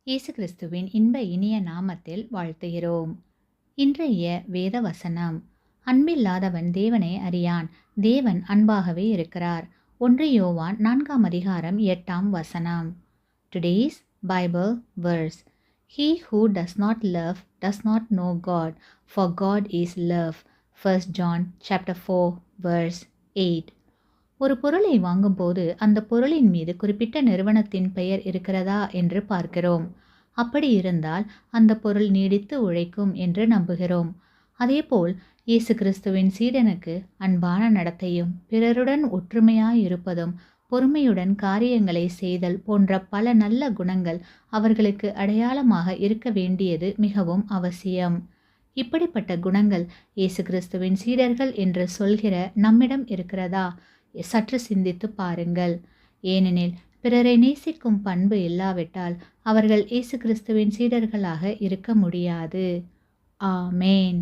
இயேசு கிறிஸ்துவின் இன்ப இனிய நாமத்தில் வாழ்த்துகிறோம். இன்றைய வேத வசனம்: அன்பில்லாதவன் தேவனை அறியான், தேவன் அன்பாகவே இருக்கிறார். 1 யோவான் 4 அதிகாரம் 8 வசனம். Today's Bible verse: He who does not love does not know God, for God is love. 1 John chapter 4 verse 8. ஒரு பொருளை வாங்கும்போது அந்த பொருளின் மீது குறிப்பிட்ட நிறுவனத்தின் பெயர் இருக்கிறதா என்று பார்க்கிறோம். அப்படி இருந்தால் அந்த பொருள் நீடித்து உழைக்கும் என்று நம்புகிறோம். அதேபோல் இயேசு கிறிஸ்துவின் சீடனுக்கு அன்பான நடத்தையும், பிறருடன் ஒற்றுமையாயிருப்பதும், பொறுமையுடன் காரியங்களை செய்தல் போன்ற பல நல்ல குணங்கள் அவர்களுக்கு அடையாளமாக இருக்க வேண்டியது மிகவும் அவசியம். இப்படிப்பட்ட குணங்கள் இயேசு கிறிஸ்துவின் சீடர்கள் என்று சொல்கிற நம்மிடம் இருக்கிறதா? சற்று சிந்தித்து பாருங்கள். ஏனெனில் பிறரை நேசிக்கும் பண்பு இல்லாவிட்டால் அவர்கள் இயேசு கிறிஸ்துவின் சீடர்களாக இருக்க முடியாது. ஆமேன்.